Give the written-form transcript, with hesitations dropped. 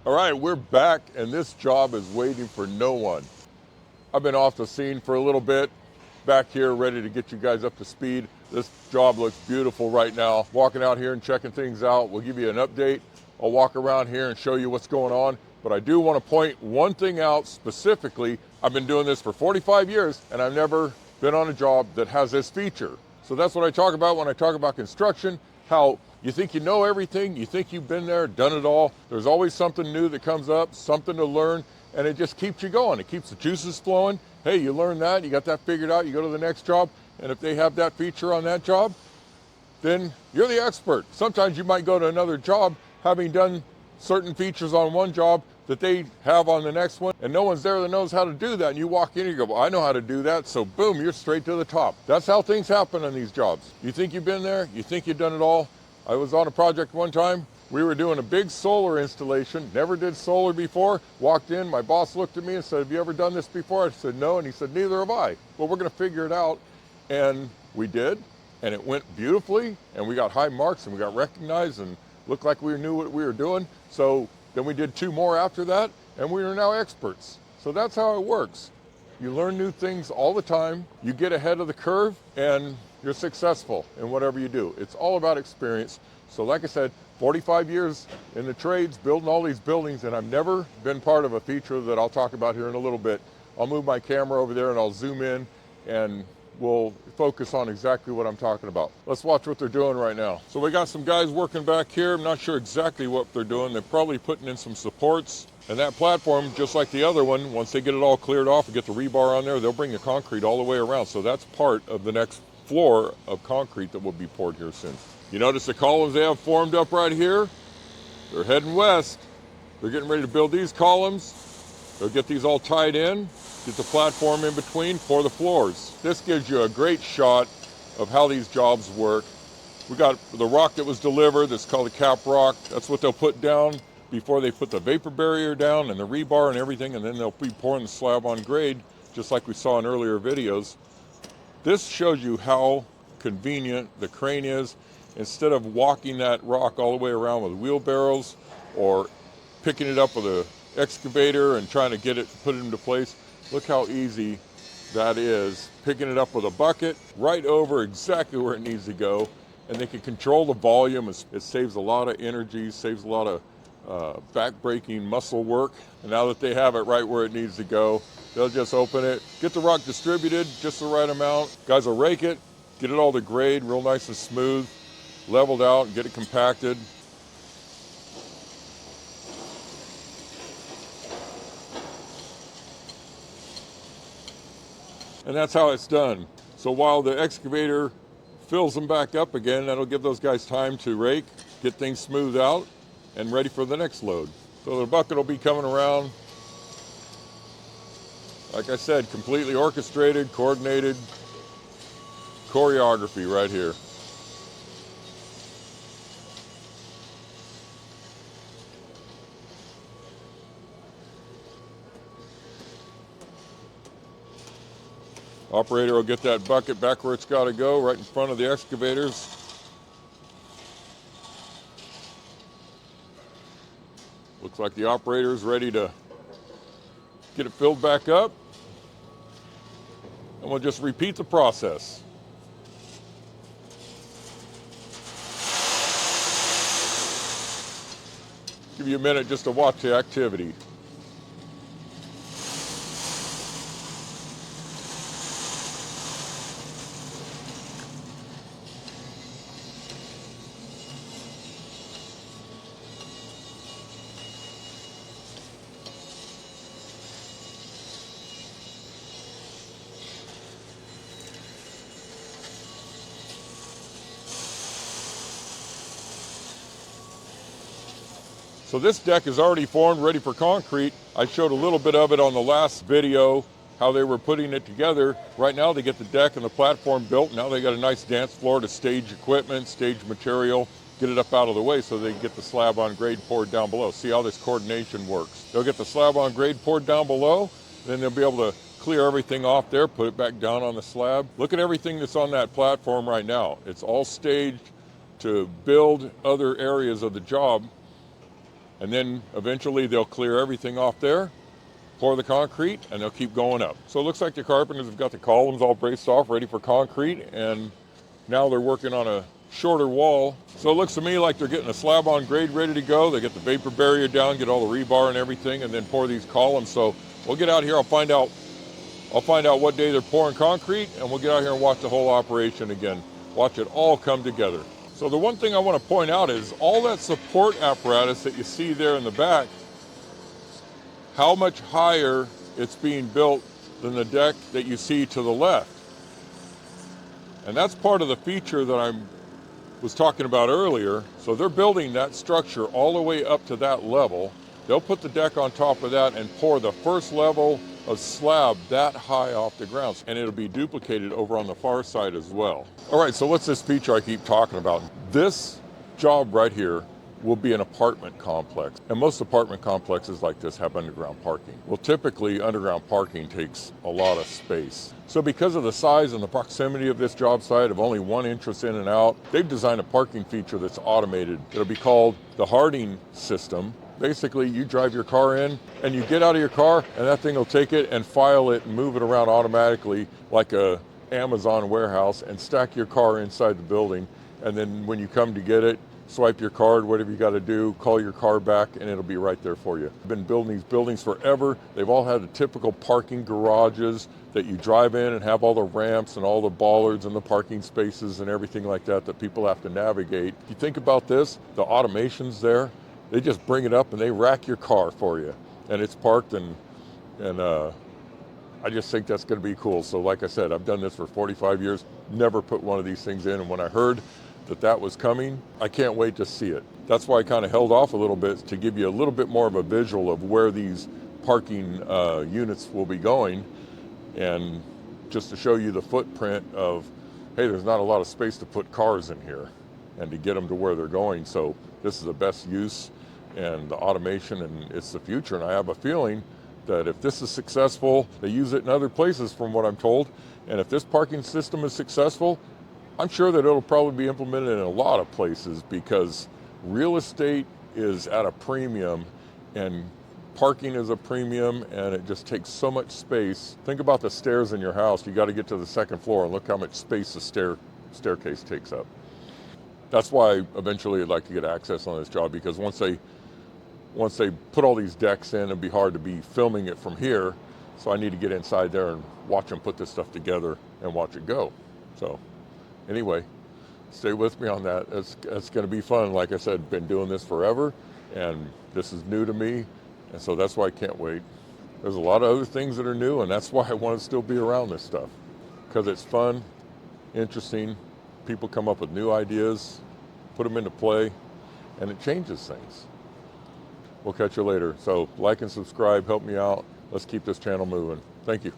All right, we're back, and this job is waiting for no one. I've been off the scene for a little bit, back here ready to get you guys up to speed. This job looks beautiful right now. Walking out here and checking things out. We'll give you an update. I'll walk around here and show you what's going on. But I do want to point one thing out specifically. I've been doing this for 45 years, and I've never been on a job that has this feature. So that's what I talk about when I talk about construction, how you think you know everything, you think you've been there, done it all. There's always something new that comes up, something to learn, and it just keeps you going. It keeps the juices flowing. Hey, you learn that, you got that figured out, you go to the next job, and if they have that feature on that job, then you're the expert. Sometimes you might go to another job having done certain features on one job that they have on the next one, and no one's there that knows how to do that. And you walk in and you go, well, I know how to do that, so boom, you're straight to the top. That's how things happen on these jobs. You think you've been there, you think you've done it all. I was on a project one time. We were doing a big solar installation, never did solar before. Walked in, my boss looked at me and said, have you ever done this before? I said, no, and he said, neither have I. Well, we're gonna figure it out, and we did, and it went beautifully, and we got high marks, and we got recognized, and looked like we knew what we were doing. So then we did 2 more after that, and we are now experts. So that's how it works. You learn new things all the time, you get ahead of the curve, and you're successful in whatever you do. It's all about experience. So like I said, 45 years in the trades, building all these buildings, and I've never been part of a feature that I'll talk about here in a little bit. I'll move my camera over there and I'll zoom in, and we'll focus on exactly what I'm talking about. Let's watch what they're doing right now. So we got some guys working back here. I'm not sure exactly what they're doing. They're probably putting in some supports. And that platform, just like the other one, once they get it all cleared off and get the rebar on there, they'll bring the concrete all the way around. So that's part of the next floor of concrete that will be poured here soon. You notice the columns they have formed up right here? They're heading west. They're getting ready to build these columns. They'll get these all tied in, get the platform in between for the floors. This gives you a great shot of how these jobs work. We got the rock that was delivered, that's called the cap rock. That's what they'll put down before they put the vapor barrier down and the rebar and everything, and then they'll be pouring the slab on grade, just like we saw in earlier videos. This shows you how convenient the crane is. Instead of walking that rock all the way around with wheelbarrows or picking it up with an excavator and trying to get it, put it into place, look how easy that is. Picking it up with a bucket right over exactly where it needs to go, and they can control the volume. It saves a lot of energy, saves a lot of back-breaking muscle work. And now that they have it right where it needs to go, they'll just open it, get the rock distributed just the right amount. Guys will rake it, get it all to grade, real nice and smooth, leveled out, and get it compacted. And that's how it's done. So while the excavator fills them back up again, that'll give those guys time to rake, get things smoothed out, and ready for the next load. So the bucket will be coming around. Like I said, completely orchestrated, coordinated choreography right here. Operator will get that bucket back where it's got to go, right in front of the excavators. Looks like the operator is ready to get it filled back up. And we'll just repeat the process. Give you a minute just to watch the activity. So this deck is already formed, ready for concrete. I showed a little bit of it on the last video, how they were putting it together. Right now they get the deck and the platform built. Now they got a nice dance floor to stage equipment, stage material, get it up out of the way so they can get the slab on grade poured down below. See how this coordination works. They'll get the slab on grade poured down below, then they'll be able to clear everything off there, put it back down on the slab. Look at everything that's on that platform right now. It's all staged to build other areas of the job. And then eventually they'll clear everything off there, pour the concrete, and they'll keep going up. So it looks like the carpenters have got the columns all braced off, ready for concrete, and now they're working on a shorter wall. So it looks to me like they're getting a slab on grade ready to go. They get the vapor barrier down, get all the rebar and everything, and then pour these columns. So we'll get out here, I'll find out what day they're pouring concrete, and we'll get out here and watch the whole operation again. Watch it all come together. So the one thing I want to point out is all that support apparatus that you see there in the back, how much higher it's being built than the deck that you see to the left. And that's part of the feature that I was talking about earlier. So they're building that structure all the way up to that level. They'll put the deck on top of that and pour the first level of slab that high off the ground. And it'll be duplicated over on the far side as well. All right, so what's this feature I keep talking about? This job right here will be an apartment complex. And most apartment complexes like this have underground parking. Well, typically underground parking takes a lot of space. So because of the size and the proximity of this job site of only one entrance in and out, they've designed a parking feature that's automated. It'll be called the Harding system. Basically, you drive your car in and you get out of your car and that thing will take it and file it and move it around automatically like a Amazon warehouse and stack your car inside the building. And then when you come to get it, swipe your card, whatever you got to do, call your car back, and it'll be right there for you. I've been building these buildings forever. They've all had the typical parking garages that you drive in and have all the ramps and all the bollards and the parking spaces and everything like that that people have to navigate. If you think about this, the automation's there. They just bring it up and they rack your car for you. And it's parked and I just think that's going to be cool. So like I said, I've done this for 45 years, never put one of these things in. And when I heard that was coming, I can't wait to see it. That's why I kind of held off a little bit to give you a little bit more of a visual of where these parking units will be going, and just to show you the footprint of, hey, there's not a lot of space to put cars in here and to get them to where they're going. So this is the best use and the automation, and it's the future. And I have a feeling that if this is successful, they use it in other places from what I'm told. And if this parking system is successful, I'm sure that it'll probably be implemented in a lot of places because real estate is at a premium and parking is a premium, and it just takes so much space. Think about the stairs in your house. You got to get to the second floor and look how much space the staircase takes up. That's why eventually I'd like to get access on this job, because once they put all these decks in, it'd be hard to be filming it from here. So I need to get inside there and watch them put this stuff together and watch it go. So anyway, stay with me on that. It's going to be fun. Like I said, been doing this forever, and this is new to me, and so that's why I can't wait. There's a lot of other things that are new, and that's why I want to still be around this stuff, because it's fun, interesting. People come up with new ideas, put them into play, and it changes things. We'll catch you later. So like and subscribe, help me out. Let's keep this channel moving. Thank you.